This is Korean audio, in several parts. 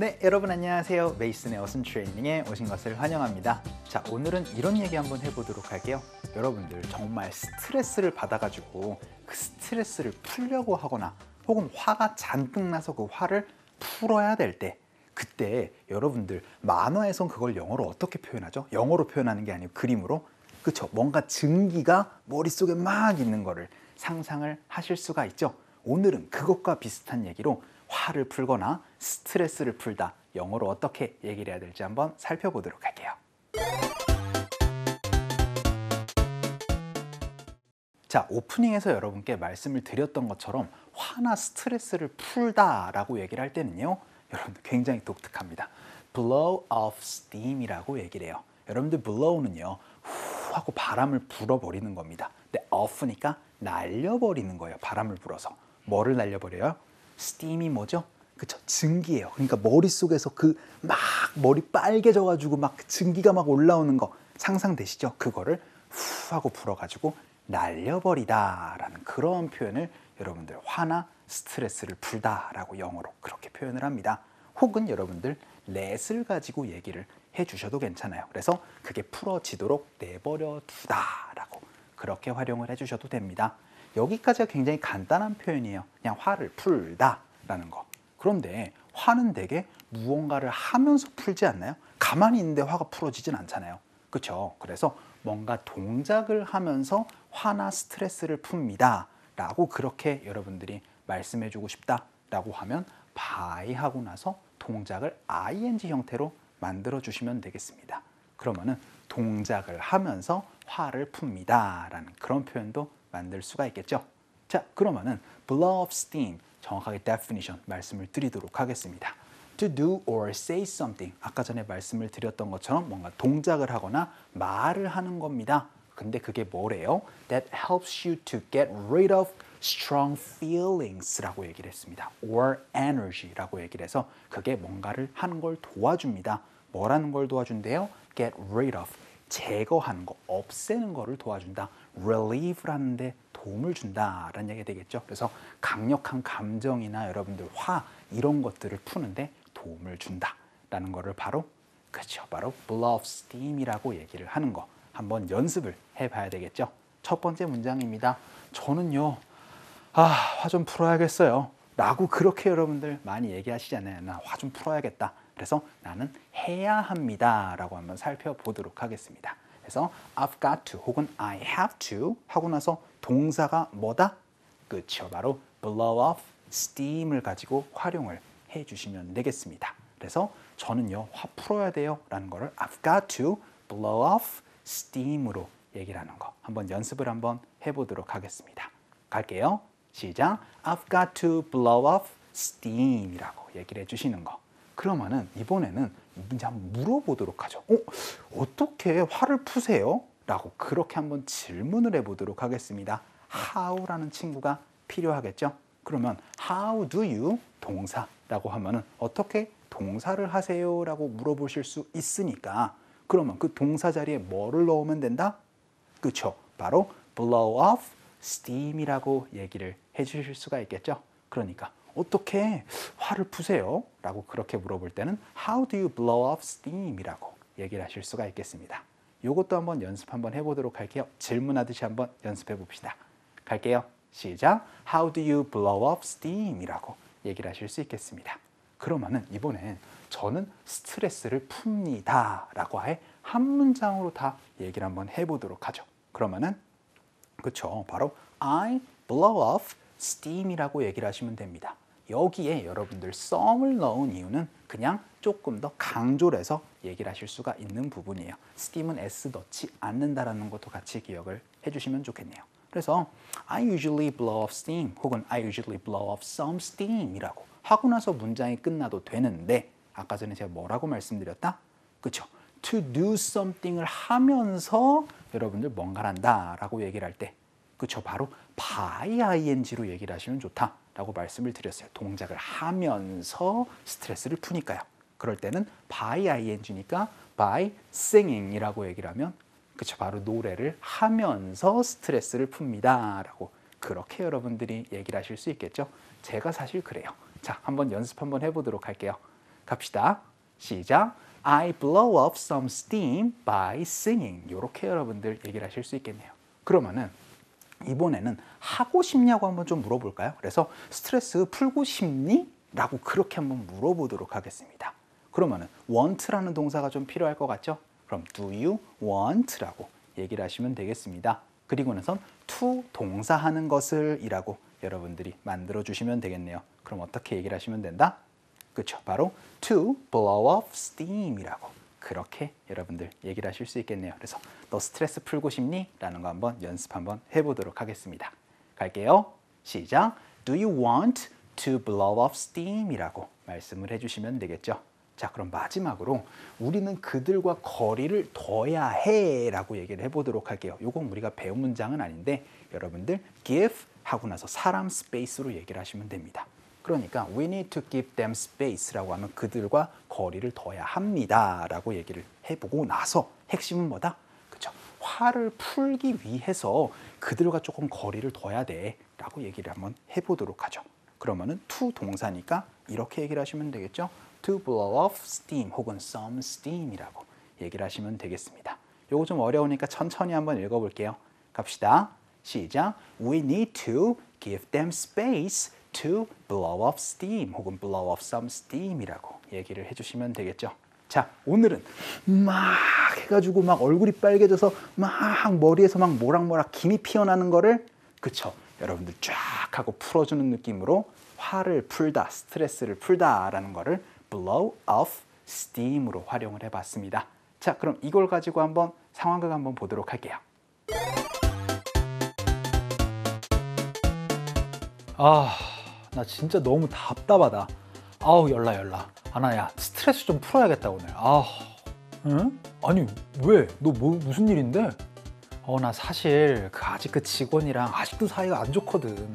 네, 여러분 안녕하세요. 메이슨의 어순 트레이닝에 오신 것을 환영합니다. 자, 오늘은 이런 얘기 한번 해보도록 할게요. 여러분들 정말 스트레스를 받아가지고 그 스트레스를 풀려고 하거나 혹은 화가 잔뜩 나서 그 화를 풀어야 될 때, 그때 여러분들 만화에선 그걸 영어로 어떻게 표현하죠? 영어로 표현하는 게 아니고 그림으로, 그쵸? 뭔가 증기가 머릿속에 막 있는 거를 상상을 하실 수가 있죠. 오늘은 그것과 비슷한 얘기로 화를 풀거나 스트레스를 풀다, 영어로 어떻게 얘기를 해야 될지 한번 살펴보도록 할게요. 자, 오프닝에서 여러분께 말씀을 드렸던 것처럼 화나 스트레스를 풀다 라고 얘기를 할 때는요, 여러분들 굉장히 독특합니다. blow off steam이라고 얘기를 해요. 여러분들 blow는요, 후 하고 바람을 불어버리는 겁니다. 근데 off니까 날려버리는 거예요. 바람을 불어서. 뭐를 날려버려요? steam이 뭐죠? 그쵸? 증기예요. 그러니까 머릿속에서 그 막 머리 빨개져가지고 막 증기가 막 올라오는 거 상상되시죠? 그거를 후 하고 불어가지고 날려버리다라는 그런 표현을 여러분들 화나 스트레스를 풀다라고 영어로 그렇게 표현을 합니다. 혹은 여러분들 let을 가지고 얘기를 해주셔도 괜찮아요. 그래서 그게 풀어지도록 내버려 두다라고 그렇게 활용을 해주셔도 됩니다. 여기까지가 굉장히 간단한 표현이에요. 그냥 화를 풀다라는 거. 그런데 화는 되게 무언가를 하면서 풀지 않나요? 가만히 있는데 화가 풀어지진 않잖아요. 그렇죠? 그래서 뭔가 동작을 하면서 화나 스트레스를 풉니다 라고 그렇게 여러분들이 말씀해 주고 싶다 라고 하면 by 하고 나서 동작을 ing 형태로 만들어 주시면 되겠습니다. 그러면은 동작을 하면서 화를 풉니다 라는 그런 표현도 만들 수가 있겠죠. 자, 그러면은 blow off steam 정확하게 definition 말씀을 드리도록 하겠습니다. To do or say something, 아까 전에 말씀을 드렸던 것처럼 뭔가 동작을 하거나 말을 하는 겁니다. 근데 그게 뭐래요? That helps you to get rid of strong feelings 라고 얘기를 했습니다. Or energy 라고 얘기를 해서 그게 뭔가를 하는 걸 도와줍니다. 뭐라는 걸 도와준대요? Get rid of, 제거하는 거, 없애는 거를 도와준다. relieve라는 데 도움을 준다라는 얘기가 되겠죠. 그래서 강력한 감정이나 여러분들 화 이런 것들을 푸는데 도움을 준다라는 거를 바로 바로 blow off steam이라고 얘기를 하는 거 한번 연습을 해봐야 되겠죠. 첫 번째 문장입니다. 저는요, 화 좀 풀어야겠어요 라고 그렇게 여러분들 많이 얘기하시잖아요. 나 화 좀 풀어야겠다. 그래서 나는 해야 합니다 라고 한번 살펴보도록 하겠습니다. 그래서 I've got to 혹은 I have to 하고 나서 동사가 뭐다? 그쵸, 바로 blow off steam을 가지고 활용을 해주시면 되겠습니다. 그래서 저는요, 화 풀어야 돼요 라는 거를 I've got to blow off steam으로 얘기를 하는 거 한번 연습을 한번 해보도록 하겠습니다. 갈게요. 시작. I've got to blow off steam이라고 얘기를 해주시는 거. 그러면은 이번에는 문제 한번 물어보도록 하죠. 어떻게 화를 푸세요? 라고 그렇게 한번 질문을 해보도록 하겠습니다. how라는 친구가 필요하겠죠? 그러면 how do you 동사라고 하면은 어떻게 동사를 하세요? 라고 물어보실 수 있으니까 그러면 그 동사 자리에 뭐를 넣으면 된다? 그쵸? 바로 blow off steam이라고 얘기를 해주실 수가 있겠죠? 그러니까 어떻게 화를 푸세요? 라고 그렇게 물어볼 때는 How do you blow off steam? 이라고 얘기를 하실 수가 있겠습니다. 이것도 한번 연습 한번 해보도록 할게요. 질문하듯이 한번 연습해 봅시다. 갈게요. 시작. How do you blow off steam? 이라고 얘기를 하실 수 있겠습니다. 그러면은 이번엔 저는 스트레스를 풉니다 라고 아예 한 문장으로 다 얘기를 한번 해보도록 하죠. 그러면은 그쵸, 바로 I blow off steam이라고 얘기를 하시면 됩니다. 여기에 여러분들 some을 넣은 이유는 그냥 조금 더 강조를 해서 얘기를 하실 수가 있는 부분이에요. steam은 s 넣지 않는다라는 것도 같이 기억을 해주시면 좋겠네요. 그래서 I usually blow off steam 혹은 I usually blow off some steam 이라고 하고 나서 문장이 끝나도 되는데 아까 전에 제가 뭐라고 말씀드렸다? 그쵸? to do something을 하면서 여러분들 뭔가를 한다라고 얘기를 할 때 그쵸? 바로 by ing로 얘기를 하시면 좋다라고 말씀을 드렸어요. 동작을 하면서 스트레스를 푸니까요. 그럴 때는 by ing니까 by singing이라고 얘기를 하면 그쵸? 바로 노래를 하면서 스트레스를 풉니다 라고 그렇게 여러분들이 얘기를 하실 수 있겠죠. 제가 사실 그래요. 자, 한번 연습 한번 해보도록 할게요. 갑시다. 시작. I blow off some steam by singing. 이렇게 여러분들 얘기를 하실 수 있겠네요. 그러면은 이번에는 하고 싶냐고 한번 좀 물어볼까요? 그래서 스트레스 풀고 싶니? 라고 그렇게 한번 물어보도록 하겠습니다. 그러면은 want라는 동사가 좀 필요할 것 같죠? 그럼 do you want? 라고 얘기를 하시면 되겠습니다. 그리고 나선 to 동사 하는 것을 이라고 여러분들이 만들어 주시면 되겠네요. 그럼 어떻게 얘기를 하시면 된다? 그렇죠. 바로 to blow off steam 이라고 그렇게 여러분들 얘기를 하실 수 있겠네요. 그래서 너 스트레스 풀고 싶니? 라는 거 한번 연습 한번 해보도록 하겠습니다. 갈게요. 시작. Do you want to blow off steam? 이라고 말씀을 해주시면 되겠죠. 자, 그럼 마지막으로 우리는 그들과 거리를 둬야 해 라고 얘기를 해보도록 할게요. 이건 우리가 배운 문장은 아닌데 여러분들 give 하고 나서 사람 스페이스로 얘기를 하시면 됩니다. 그러니까 we need to give them space라고 하면 그들과 거리를 둬야 합니다 라고 얘기를 해보고 나서 핵심은 뭐다? 그렇죠. 화를 풀기 위해서 그들과 조금 거리를 둬야 돼 라고 얘기를 한번 해보도록 하죠. 그러면은 to 동사니까 이렇게 얘기를 하시면 되겠죠. to blow off steam 혹은 some steam이라고 얘기를 하시면 되겠습니다. 요거 좀 어려우니까 천천히 한번 읽어볼게요. 갑시다. 시작. We need to give them space to blow off steam 혹은 blow off some steam이라고 얘기를 해주시면 되겠죠. 자, 오늘은 막 해가지고 막 얼굴이 빨개져서 막 머리에서 막 모락모락 김이 피어나는 거를 그쵸? 여러분들 쫙 하고 풀어주는 느낌으로 화를 풀다, 스트레스를 풀다라는 거를 blow off steam으로 활용을 해봤습니다. 자, 그럼 이걸 가지고 한번 상황극 한번 보도록 할게요. 나 진짜 너무 답답하다. 아우 열나. 아나야 스트레스 좀 풀어야겠다 오늘. 응? 아니 왜? 너 무슨 일인데? 나 사실 아직 그 직원이랑 아직도 사이가 안 좋거든.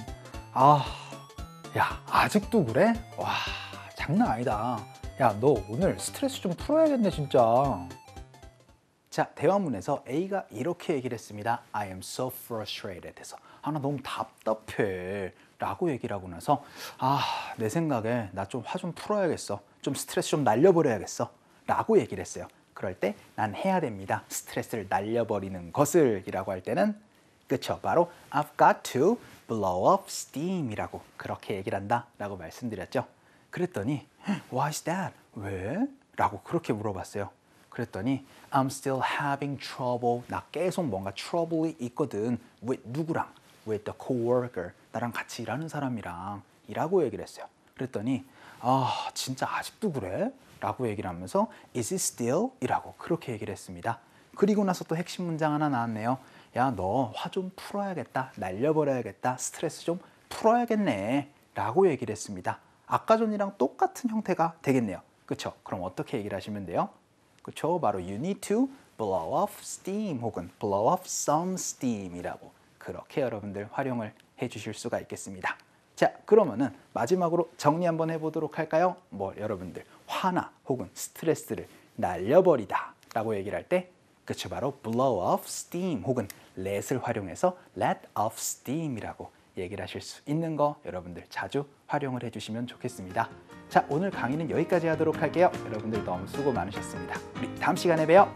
야 아직도 그래? 와 장난 아니다. 야 너 오늘 스트레스 좀 풀어야겠네 진짜. 자, 대화문에서 A가 이렇게 얘기를 했습니다. I am so frustrated 해서 나 너무 답답해 라고 얘기를 하고 나서 내 생각에 나 좀 화 좀 풀어야겠어. 좀 스트레스 좀 날려버려야겠어 라고 얘기를 했어요. 그럴 때 난 해야 됩니다. 스트레스를 날려버리는 것을 이라고 할 때는 그쵸? 바로 I've got to blow off steam 이라고 그렇게 얘기를 한다 라고 말씀드렸죠. 그랬더니 Why is that? 왜? 라고 그렇게 물어봤어요. 그랬더니 I'm still having trouble. 나 계속 뭔가 trouble이 있거든. with 누구랑? with the coworker. 나랑 같이 일하는 사람이랑 이라고 얘기를 했어요. 그랬더니 진짜 아직도 그래? 라고 얘기를 하면서 is it still? 이라고 그렇게 얘기를 했습니다. 그리고 나서 또 핵심 문장 하나 나왔네요. 야, 너 화 좀 풀어야겠다. 날려버려야겠다. 스트레스 좀 풀어야겠네. 라고 얘기를 했습니다. 아까 전이랑 똑같은 형태가 되겠네요. 그쵸? 그럼 어떻게 얘기를 하시면 돼요? 그쵸? 바로 you need to blow off steam 혹은 blow off some steam 이라고 그렇게 여러분들 활용을 해주실 수가 있겠습니다. 자, 그러면은 마지막으로 정리 한번 해보도록 할까요? 여러분들 화나 혹은 스트레스를 날려버리다 라고 얘기를 할 때 그쵸? 바로 blow off steam 혹은 let을 활용해서 let off steam 이라고 얘기를 하실 수 있는 거 여러분들 자주 활용을 해주시면 좋겠습니다. 자, 오늘 강의는 여기까지 하도록 할게요. 여러분들 너무 수고 많으셨습니다. 우리 다음 시간에 봬요.